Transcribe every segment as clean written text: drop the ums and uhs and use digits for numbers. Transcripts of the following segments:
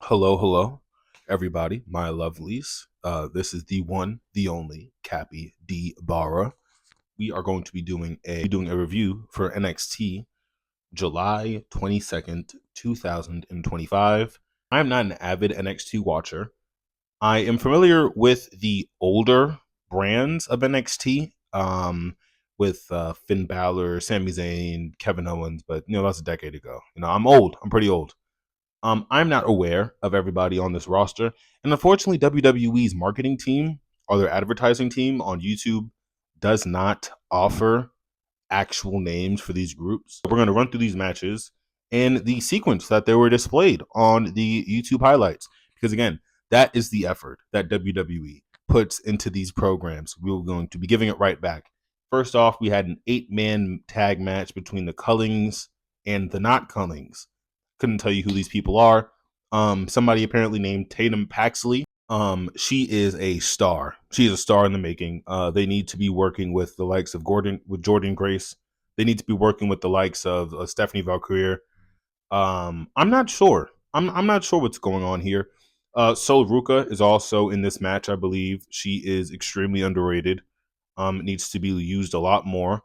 Hello, everybody, my lovelies. This is the one, the only Cappy D Barra. We are going to be doing a review for NXT July 22nd, 2025. I am not an avid NXT watcher. I am familiar with the older brands of NXT, with Finn Balor, Sami Zayn, Kevin Owens, but that's a decade ago. I'm old. I'm pretty old. I'm not aware of everybody on this roster. And unfortunately, WWE's marketing team or their advertising team on YouTube does not offer actual names for these groups. We're going to run through these matches in the sequence that they were displayed on the YouTube highlights. Because again, that is the effort that WWE puts into these programs. We were going to be giving it right back. First off, we had an 8-man tag match between the Cullings and the Not Cullings. Couldn't tell you who these people are. Somebody apparently named Tatum Paxley. She is a star. She is a star in the making. They need to be working with the likes of Jordan Grace. They need to be working with the likes of Stephanie Valkyrie. I'm not sure. I'm not sure what's going on here. Sol Ruka is also in this match, I believe. She is extremely underrated. Needs to be used a lot more.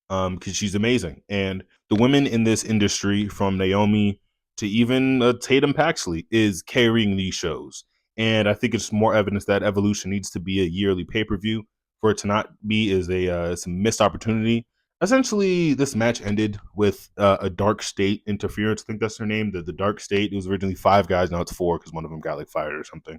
Because she's amazing. And the women in this industry, from Naomi to even Tatum Paxley, is carrying these shows. And I think it's more evidence that Evolution needs to be a yearly pay-per-view. For it to not be is it's a missed opportunity. Essentially, this match ended with a Dark State interference. I think that's her name. The Dark State. It was originally 5 guys. Now it's 4 because one of them got fired or something.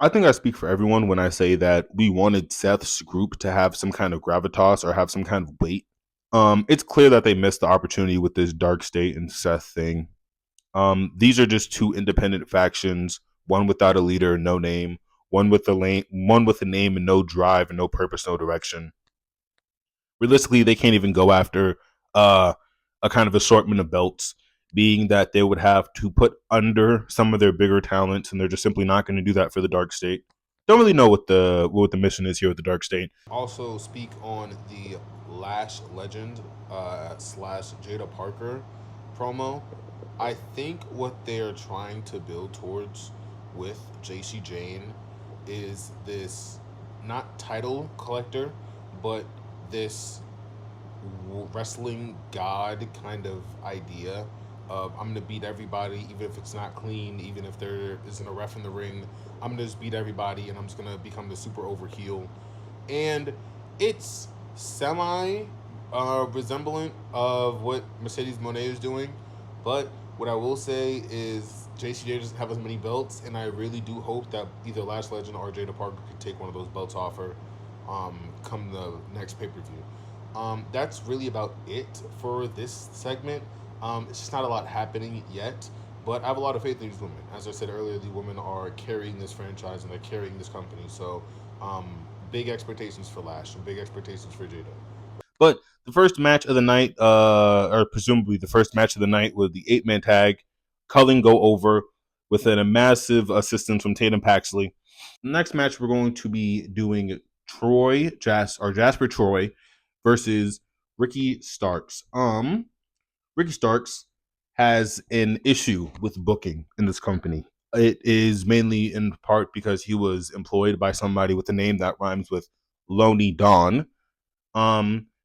I think I speak for everyone when I say that we wanted Seth's group to have some kind of gravitas or have some kind of weight. It's clear that they missed the opportunity with this Dark State and Seth thing. These are just two independent factions, one without a leader, no name, one with a name and no drive and no purpose, no direction. Realistically, they can't even go after a kind of assortment of belts, being that they would have to put under some of their bigger talents, and they're just simply not going to do that for the Dark State. Don't really know what the mission is here with the Dark State. Also, speak on the Lash Legend slash Jada Parker promo. I think what they're trying to build towards with JC Jane is this not title collector, but this wrestling god kind of idea of I'm gonna beat everybody, even if it's not clean, even if there isn't a ref in the ring. I'm gonna just beat everybody, and I'm just gonna become the super over heel. And it's semi resemblant of what Mercedes Monet is doing, but what I will say is JCJ doesn't have as many belts, and I really do hope that either Lash Legend or Jada Parker could take one of those belts off her come the next pay per view. That's really about it for this segment. It's just not a lot happening yet, but I have a lot of faith in these women. As I said earlier, the women are carrying this franchise and they're carrying this company. So, big expectations for Lash and big expectations for Jada. But the first match of the night, or presumably the first match of the night, was the 8-man tag. Culling go over with a massive assistance from Tatum Paxley. The next match, we're going to be doing Jasper Troy versus Ricky Starks. Ricky Starks has an issue with booking in this company. It is mainly in part because he was employed by somebody with a name that rhymes with Lonely Dawn.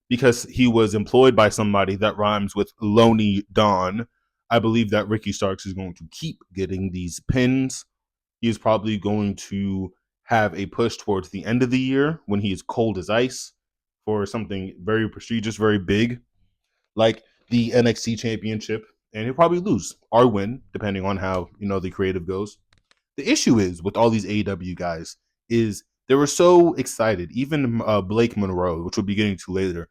Because he was employed by somebody that rhymes with Lonely Dawn, I believe that Ricky Starks is going to keep getting these pins. He is probably going to have a push towards the end of the year when he is cold as ice for something very prestigious, very big, like the NXT Championship, and he'll probably lose or win, depending on how the creative goes. The issue is with all these AEW guys is they were so excited, even Blake Monroe, which we'll be getting to later,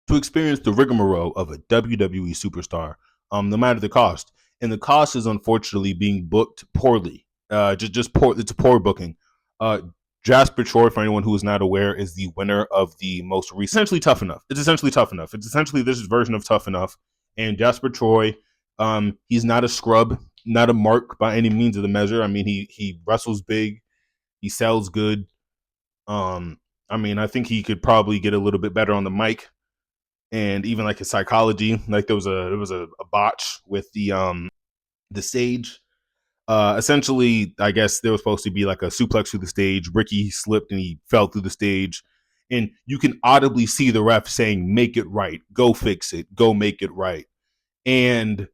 to experience the rigmarole of a WWE superstar, no matter the cost. And the cost is unfortunately being booked poorly. Just poor. It's a poor booking. Jasper Troy, for anyone who is not aware, is the winner of the most recent. Essentially Tough Enough. It's essentially Tough Enough. It's essentially this version of Tough Enough. And Jasper Troy, he's not a scrub, not a mark by any means of the measure. I mean, he wrestles big, he sells good. I mean, I think he could probably get a little bit better on the mic. and even like his psychology. Like there was a botch with the stage. Essentially, I guess there was supposed to be like a suplex through the stage. Ricky slipped and he fell through the stage. And you can audibly see the ref saying, "Make it right. Go fix it. Go make it right." And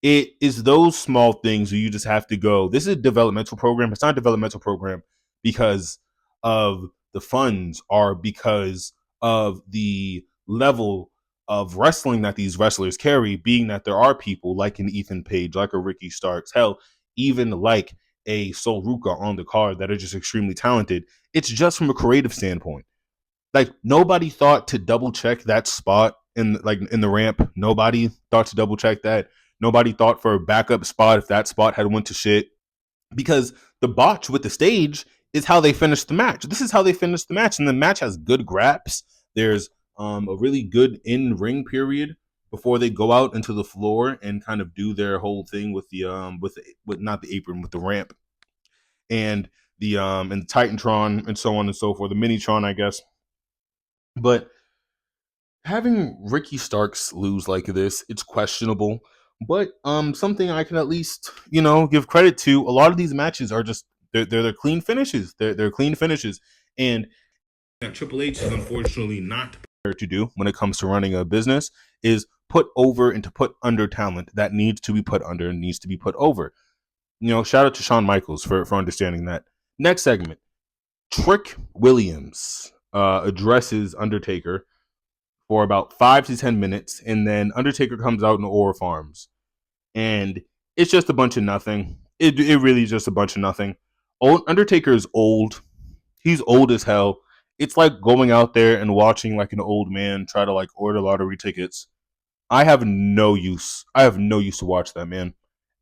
it is those small things where you just have to go, this is a developmental program. It's not a developmental program because of the funds or because of the level of wrestling that these wrestlers carry, being that there are people like an Ethan Page, like a Ricky Starks, hell, even like a Sol Ruka on the card that are just extremely talented. It's just from a creative standpoint. Like nobody thought to double check that spot in the ramp. Nobody thought to double check that. Nobody thought for a backup spot if that spot had went to shit, because the botch with the stage is how they finished the match. This is how they finished the match, and the match has good graps. There's a really good in ring period before they go out into the floor and kind of do their whole thing with with not the apron, with the ramp and the Titantron and so on and so forth, the Minitron, I guess. But having Ricky Starks lose like this, it's questionable. But something I can at least, give credit to. A lot of these matches are just they're clean finishes. They're clean finishes. And that Triple H is unfortunately not prepared to do when it comes to running a business is put over and to put under talent that needs to be put under and needs to be put over. Shout out to Shawn Michaels for understanding that. Next segment, Trick Williams addresses Undertaker for about 5 to 10 minutes, and then Undertaker comes out in Aura Farms, and it's just a bunch of nothing. It really is just a bunch of nothing. Undertaker is old. He's old as hell. It's like going out there and watching like an old man try to like order lottery tickets. I have no use. I have no use to watch that man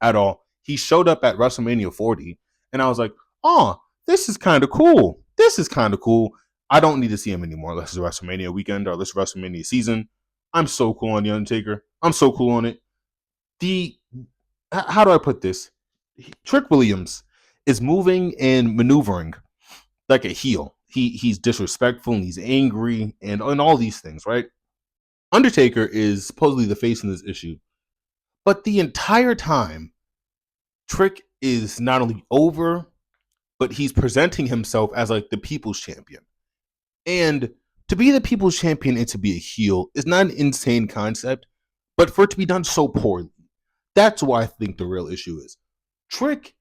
at all. He showed up at WrestleMania 40, and I was like, oh, this is kind of cool. This is kind of cool. I don't need to see him anymore unless it's WrestleMania weekend or unless WrestleMania season. I'm so cool on The Undertaker. I'm so cool on it. How do I put this? Trick Williams is moving and maneuvering like a heel. He's disrespectful and he's angry and all these things, right? Undertaker is supposedly the face in this issue. But the entire time, Trick is not only over, but he's presenting himself as like the people's champion. And to be the people's champion and to be a heel is not an insane concept, but for it to be done so poorly, that's why I think the real issue is. Trick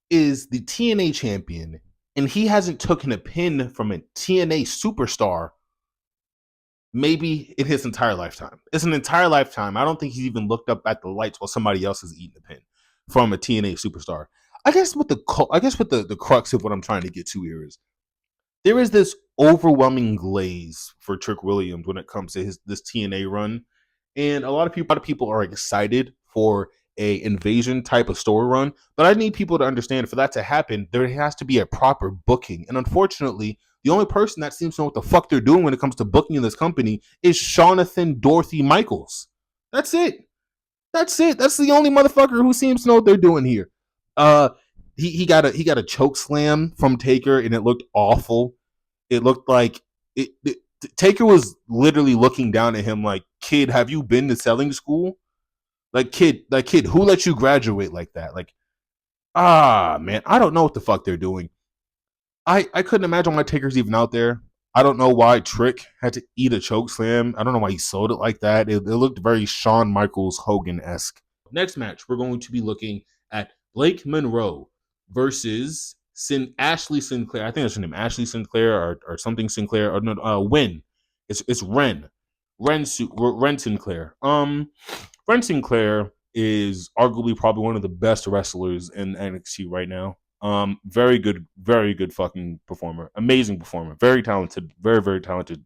is the TNA champion, and he hasn't taken a pin from a TNA superstar maybe in his entire lifetime. It's an entire lifetime. I don't think he's even looked up at the lights while somebody else is eating a pin from a TNA superstar. I guess what the crux of what I'm trying to get to here is there is this overwhelming glaze for Trick Williams when it comes to this TNA run, and a lot of people are excited for a invasion type of story run. But I need people to understand, for that to happen, there has to be a proper booking. And unfortunately, the only person that seems to know what the fuck they're doing when it comes to booking in this company is Jonathan Dorothy Michaels. That's it. That's it. That's the only motherfucker who seems to know what they're doing here. He got a choke slam from Taker, and it looked awful. It looked like Taker was literally looking down at him like, "Kid, have you been to selling school? Like, kid, who let you graduate like that?" Like, man, I don't know what the fuck they're doing. I couldn't imagine why Taker's even out there. I don't know why Trick had to eat a choke slam. I don't know why he sold it like that. It looked very Shawn Michaels Hogan-esque. Next match, we're going to be looking at Blake Monroe versus Ashley Sinclair. I think that's her name, Ashley Sinclair or something Sinclair. Or no, Win. It's Ren. Ren Sinclair. Ren Sinclair is arguably probably one of the best wrestlers in NXT right now. Very good fucking performer. Amazing performer. Very talented, very talented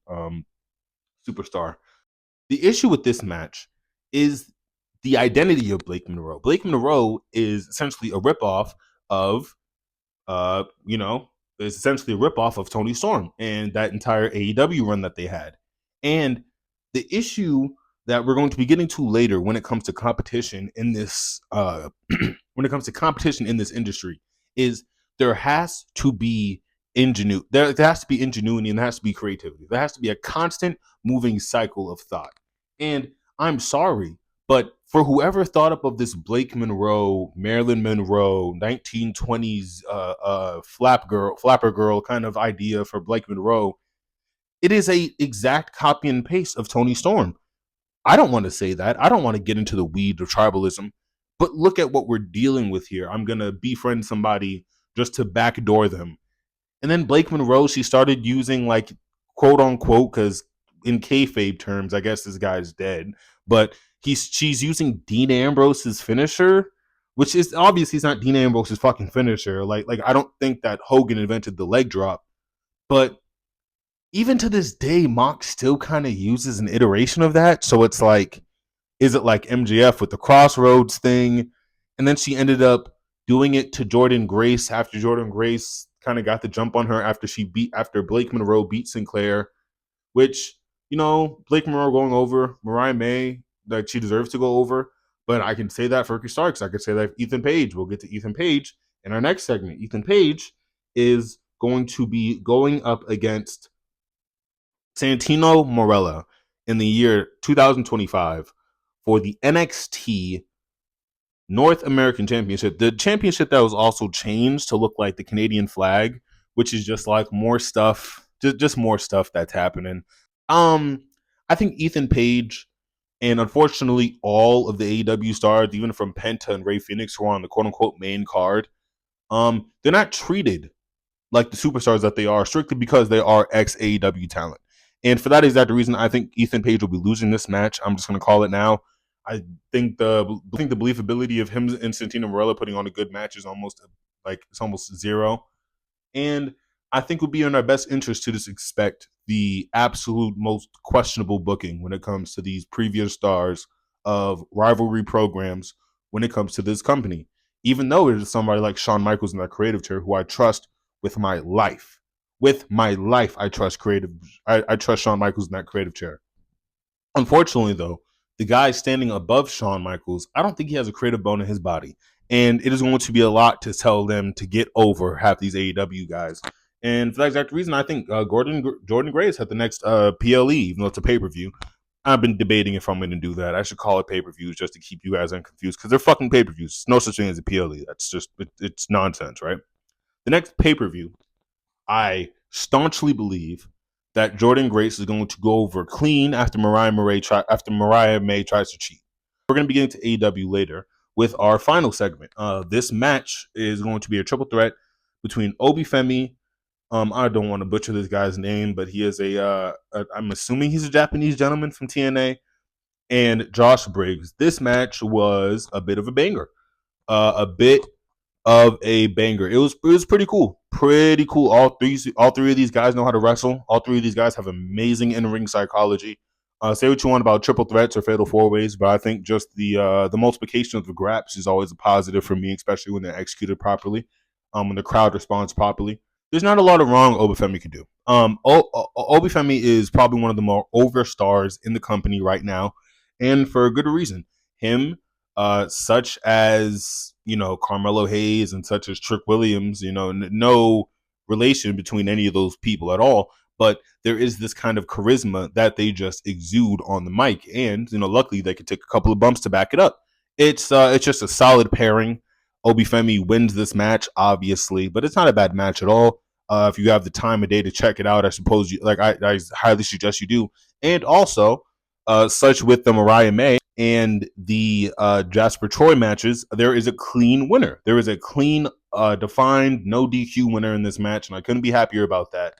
superstar. The issue with this match is the identity of Blake Monroe. Blake Monroe is essentially a ripoff of is essentially a ripoff of Tony Storm and that entire AEW run that they had. And the issue that we're going to be getting to later when it comes to competition in this when it comes to competition in this industry is there has to be ingenuity. There has to be ingenuity and there has to be creativity. There has to be a constant moving cycle of thought. And I'm sorry, but for whoever thought up of this Blake Monroe, Marilyn Monroe, 1920s flapper girl kind of idea for Blake Monroe, it is a exact copy and paste of Toni Storm. I don't want to say that. I don't want to get into the weed of tribalism, but look at what we're dealing with here. I'm gonna befriend somebody just to backdoor them. And then Blake Monroe, she started using like quote unquote, because in kayfabe terms, I guess this guy's dead, but she's using Dean Ambrose's finisher, which is obviously it's not Dean Ambrose's fucking finisher. Like I don't think that Hogan invented the leg drop, but even to this day, Mox still kind of uses an iteration of that. So it's like, is it like MJF with the Crossroads thing? And then she ended up doing it to Jordynne Grace after Jordynne Grace kind of got the jump on her after Blake Monroe beat Sinclair, which, you know, Blake Monroe going over, Mariah May, like she deserves to go over. But I can say that for Ricky Starks. I could say that Ethan Page. We'll get to Ethan Page in our next segment. Ethan Page is going to be going up against Santino Marella in the year 2025 for the NXT North American Championship. The championship that was also changed to look like the Canadian flag, which is just like more stuff, just more stuff that's happening. I think Ethan Page and unfortunately all of the AEW stars, even from Penta and Ray Phoenix, who are on the quote unquote main card, they're not treated like the superstars that they are strictly because they are ex AEW talent. And for that exact reason, I think Ethan Page will be losing this match. I'm just going to call it now. I think the believability of him and Santino Marella putting on a good match is almost zero. And I think it would be in our best interest to just expect the absolute most questionable booking when it comes to these previous stars of rivalry programs when it comes to this company. Even though it is somebody like Shawn Michaels in that creative chair who I trust with my life. With my life, I trust I trust Shawn Michaels in that creative chair. Unfortunately, though, the guy standing above Shawn Michaels, I don't think he has a creative bone in his body. And it is going to be a lot to tell them to get over half these AEW guys. And for that exact reason, I think Jordynne Grace had the next PLE, even though it's a pay-per-view. I've been debating if I'm going to do that. I should call it pay-per-views just to keep you guys unconfused because they're fucking pay-per-views. No such thing as a PLE. That's just, it's nonsense, right? The next pay-per-view, I staunchly believe that Jordynne Grace is going to go over clean after Mariah May tries to cheat. We're going to be getting to AEW later with our final segment. This match is going to be a triple threat between Obi Femi. I don't want to butcher this guy's name, but he is I'm assuming he's a Japanese gentleman from TNA, and Josh Briggs. This match was a bit of a banger. A bit of a banger. It was pretty cool. Pretty cool. All three of these guys know how to wrestle. All three of these guys have amazing in-ring psychology. Say what you want about triple threats or fatal four ways, but I think just the multiplication of the graps is always a positive for me, especially when they're executed properly. When the crowd responds properly. There's not a lot of wrong Obafemi could do. Obafemi is probably one of the more over stars in the company right now, and for a good reason. Him, such as, you know, Carmelo Hayes and such as Trick Williams, you know, no relation between any of those people at all, but there is this kind of charisma that they just exude on the mic, and, you know, luckily they could take a couple of bumps to back it up. It's just a solid pairing. Obafemi wins this match, obviously, but it's not a bad match at all. If you have the time of day to check it out, I suppose I highly suggest you do. And also, such with the Mariah May and the Jasper Troy matches, there is a clean winner. There is a clean, defined, no DQ winner in this match, and I couldn't be happier about that.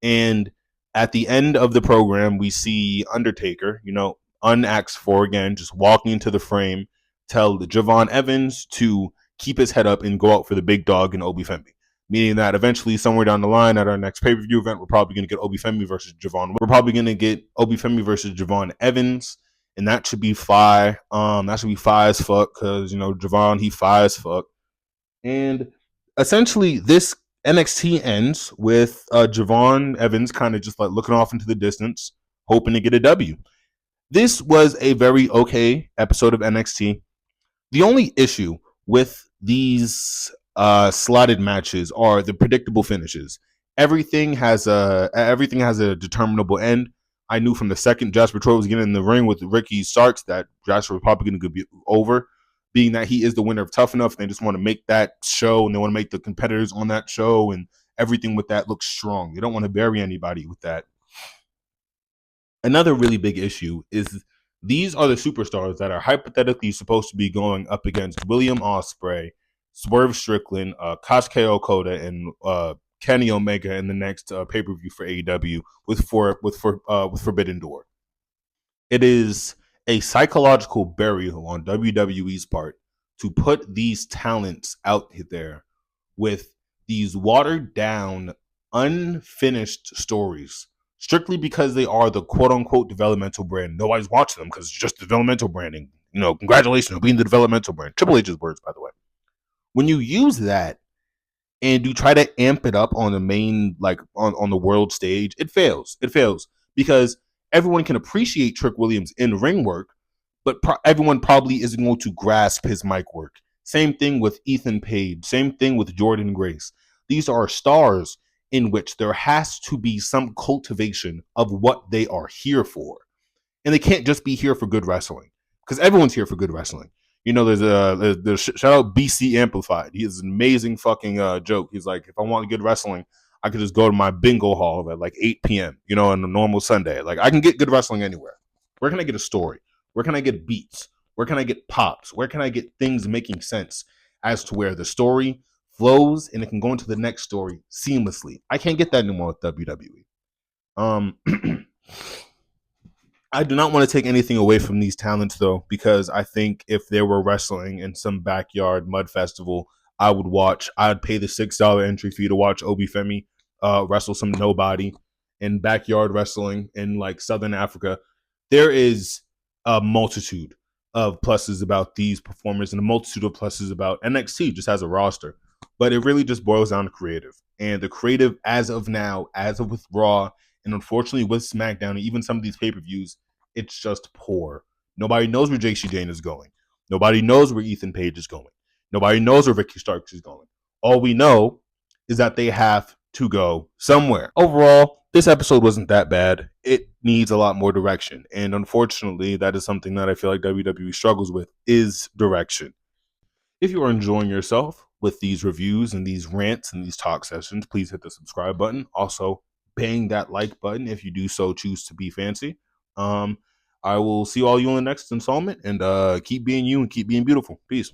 And at the end of the program, we see Undertaker, you know, unasked for again, just walking into the frame, tell Javon Evans to keep his head up and go out for the big dog in Obi Femi. Meaning that eventually, somewhere down the line at our next pay-per-view event, we're probably going to get Obi Femi versus Javon. We're probably going to get Obi Femi versus Javon Evans, and that should be fire. That should be fire as fuck because, you know, Javon, he fire as fuck. And essentially, this NXT ends with Javon Evans kind of just like looking off into the distance, hoping to get a W. This was a very okay episode of NXT. The only issue with these slotted matches are the predictable finishes. Everything has a determinable end. I knew from the second Jasper Troy was getting in the ring with Ricky Starks that Jasper was probably going to be over, being that he is the winner of Tough Enough. And they just want to make that show, and they want to make the competitors on that show and everything with that look strong. They don't want to bury anybody with that. Another really big issue is these are the superstars that are hypothetically supposed to be going up against William Ospreay, Swerve Strickland, Kosuke Okada, and Kenny Omega in the next pay-per-view for AEW with Forbidden Door. It is a psychological burial on WWE's part to put these talents out there with these watered down, unfinished stories strictly because they are the quote unquote developmental brand. Nobody's watching them because it's just developmental branding. You know, congratulations on being the developmental brand. Triple H's words, by the way. When you use that and you try to amp it up on the main, like on the world stage, it fails. It fails because everyone can appreciate Trick Williams in ring work, but everyone probably isn't going to grasp his mic work. Same thing with Ethan Page. Same thing with Jordan Grace. These are stars in which there has to be some cultivation of what they are here for. And they can't just be here for good wrestling, because everyone's here for good wrestling. You know, there's shout out BC Amplified. He has an amazing fucking joke. He's like, if I want good wrestling, I could just go to my bingo hall at like 8 p.m., you know, on a normal Sunday. Like, I can get good wrestling anywhere. Where can I get a story? Where can I get beats? Where can I get pops? Where can I get things making sense as to where the story flows and it can go into the next story seamlessly? I can't get that anymore with WWE. I do not want to take anything away from these talents, though, because I think if they were wrestling in some backyard mud festival, I would watch. I'd pay the $6 entry fee to watch Obi Femi wrestle some nobody in backyard wrestling in like Southern Africa. There is a multitude of pluses about these performers and a multitude of pluses about NXT just as a roster. But it really just boils down to creative. And the creative, as of now, as of with Raw, and unfortunately with SmackDown and even some of these pay-per-views, it's just poor. Nobody knows where JC Jane is going. Nobody knows where Ethan Page is going. Nobody knows where Ricky Starks is going. All we know is that they have to go somewhere. Overall, this episode wasn't that bad. It needs a lot more direction. And unfortunately, that is something that I feel like WWE struggles with, is direction. If you are enjoying yourself with these reviews and these rants and these talk sessions, please hit the subscribe button. Also, bang that like button if you do so choose to be fancy. I will see all you in the next installment, and keep being you and keep being beautiful. Peace.